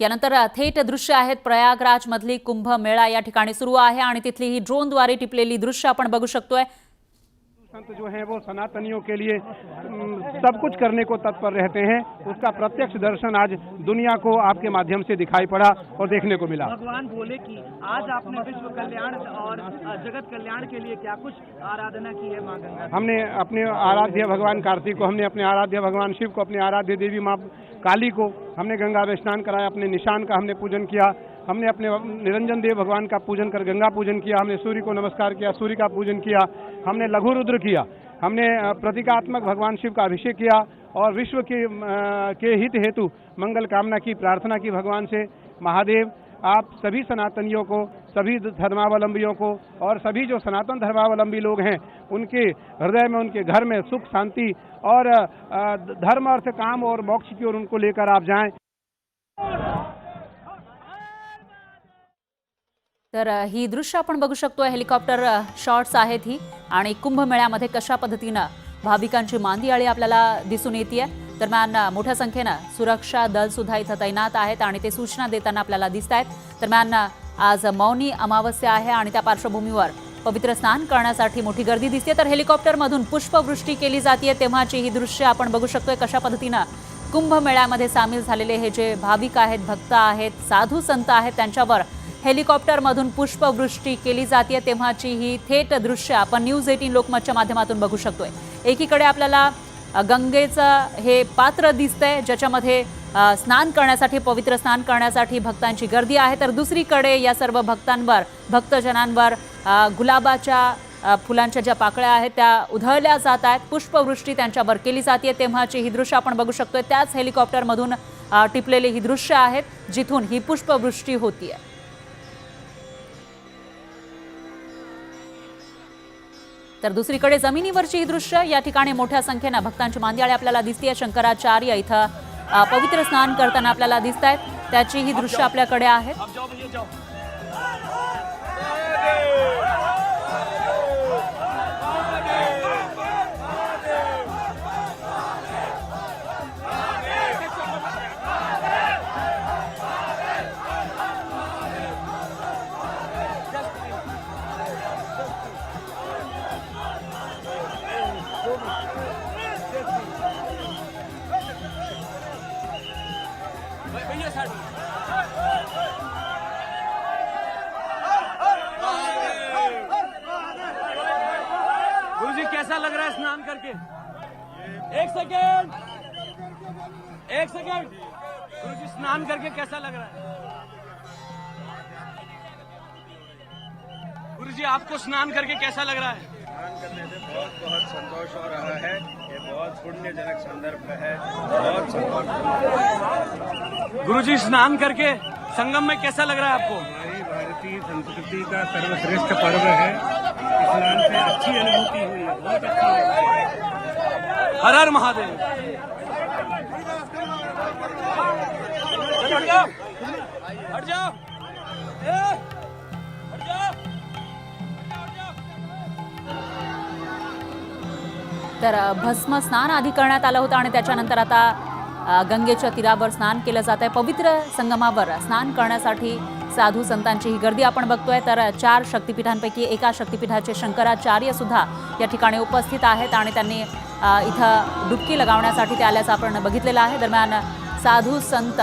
यानंतर थेट दृश्य आहेत प्रयागराज मधली कुंभमेळा या ठिकाणी सुरू आहे आणि तिथली ही ड्रोनद्वारे टिपलेली दृश्य आपण बघू शकतोय। संत जो हैं वो सनातनियों के लिए सब कुछ करने को तत्पर रहते हैं। उसका प्रत्यक्ष दर्शन आज दुनिया को आपके माध्यम से दिखाई पड़ा और देखने को मिला। भगवान भोले की आज आपने विश्व कल्याण और जगत कल्याण के लिए क्या कुछ आराधना की है माँ गंगा? हमने अपने आराध्य भगवान कार्तिक को, हमने अपने आराध्य भगवान शिव को, अपने आराध्य देवी माँ काली को हमने गंगा में स्नान कराया, अपने निशान का हमने पूजन किया, हमने अपने निरंजन देव भगवान का पूजन कर गंगा पूजन किया, हमने सूर्य को नमस्कार किया, सूर्य का पूजन किया, हमने लघु रुद्र किया, हमने प्रतीकात्मक भगवान शिव का अभिषेक किया और विश्व के हित हेतु मंगल कामना की प्रार्थना की भगवान से। महादेव आप सभी सनातनियों को, सभी धर्मावलंबियों को और सभी जो सनातन धर्मावलंबी लोग हैं उनके हृदय में, उनके घर में सुख शांति और धर्म अर्थ काम और मोक्ष की ओर उनको लेकर आप जाएं। तर ही दृश्य आपण बघू शकतो, हेलिकॉप्टर शॉट्स आहेत ही आणि कुंभमेळ्यामध्ये कशा पद्धतीने भाविकांची मांदियाळी आपल्याला दिसून येते। दरम्यान मोठ्या संख्येने सुरक्षा दल सुद्धा इथे तैनात आहेत आणि ते सूचना देताना आपल्याला दिसत आहेत। दरम्यान आज मौनी अमावस्या आहे आणि त्या पार्श्वभूमीवर पवित्र स्नान करण्यासाठी मोठी गर्दी दिसते। तर हेलिकॉप्टरमधून पुष्पवृष्टी केली जाते तेव्हाची ही दृश्य आपण बघू शकतोय कशा पद्धतीने कुंभमेळ्यामध्ये सामील झालेले हे जे भाविक आहेत, भक्त आहेत, साधू संत आहेत त्यांच्यावर हेलिकॉप्टरमधून पुष्पवृष्टी केली जाते तेव्हाची ही थेट दृश्य आपण न्यूज 18 लोकमतच्या माध्यमातून बघू शकतोय। एकीकडे आपल्याला गंगेचं हे पात्र दिसतंय ज्याच्यामध्ये स्नान करण्यासाठी, पवित्र स्नान करण्यासाठी भक्तांची गर्दी आहे, तर दुसरीकडे या सर्व भक्तांवर, भक्तजनांवर गुलाबाच्या फुलांच्या ज्या पाकळ्या आहेत त्या उधळल्या जात आहेत, पुष्पवृष्टी त्यांच्यावर केली जाते तेव्हाची ही दृश्य आपण बघू शकतोय। त्याच हेलिकॉप्टरमधून टिपलेले ही दृश्य आहेत जिथून ही पुष्पवृष्टी होतीये। तर दुसरीकडे जमिनीवरची ही दृश्य, या ठिकाणी मोठ्या संख्येने भक्तांची मांदियाळी आपल्याला दिसते। शंकराचार्य इथं पवित्र स्नान करताना आपल्याला दिसत आहेत, त्याची ही दृश्य आपल्याकडे आहेत। गुरुजी कैसा लग रहा है स्नान करके? एक सेकेंड गुरुजी, स्नान करके कैसा लग रहा है? गुरुजी आपको स्नान करके कैसा लग रहा है? स्नान करने से बहुत बहुत संतोष हो रहा है। ये बहुत पुण्यजनक संदर्भ है, बहुत संतोष। गुरुजी स्नान करके संगम में कैसा लग रहा है आपको? हमारी भारतीय संस्कृति का सर्वश्रेष्ठ पर्व है। स्नान से अच्छी अनुभूति हुई है, बहुत अच्छी है। हर हर महादेव। हट जाओ, हट जाओ, हट जाओ। तर भस्म स्नान आधी करण्यात आलं होतं आणि त्याच्यानंतर आता गंगेच्या तीरावर स्नान केलं जात आहे। पवित्र संगमावर स्नान करण्यासाठी साधू संतांची ही गर्दी आपण बघतोय। तर 4 शक्तिपीठांपैकी एका शक्तिपीठाचे शंकराचार्य सुद्धा या ठिकाणी उपस्थित आहेत आणि त्यांनी इथं डुबकी लगावण्यासाठी ते आल्याचं आपण बघितलेलं आहे। दरम्यान साधू संत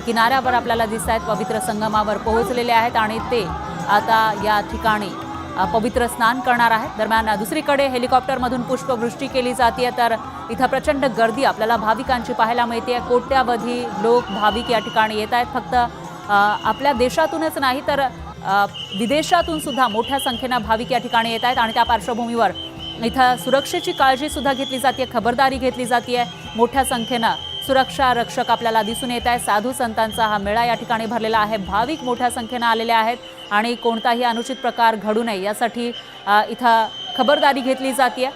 किनाऱ्यावर आपल्याला दिसत आहेत, पवित्र संगमावर पोहोचलेले आहेत आणि ते आता या ठिकाणी पवित्र स्नान करणार आहेत। दरम्यान दुसरीकडे हेलिकॉप्टरमधून पुष्पवृष्टी केली जाते, तर इथं प्रचंड गर्दी आपल्याला भाविकांची पाहायला मिळते। कोट्यावधी लोक, भाविक या ठिकाणी येत आहेत। फक्त आपल्या देशातूनच नाही तर विदेशातून सुद्धा मोठ्या संख्येने भाविक या ठिकाणी येत आहेत आणि त्या पार्श्वभूमीवर इथं सुरक्षेची काळजी सुद्धा घेतली जाते, खबरदारी घेतली जाते। मोठ्या संख्येने सुरक्षा रक्षक आपल्याला दिसून येत आहे। साधू संतांचा हा मेळा या ठिकाणी भरलेला आहे, भाविक मोठ्या संख्येने आलेले आहेत आणि कोणताही अनुचित प्रकार घडू नये यासाठी इथं खबरदारी घेतली जाते।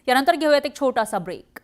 यानंतर घेऊयात एक छोटासा ब्रेक।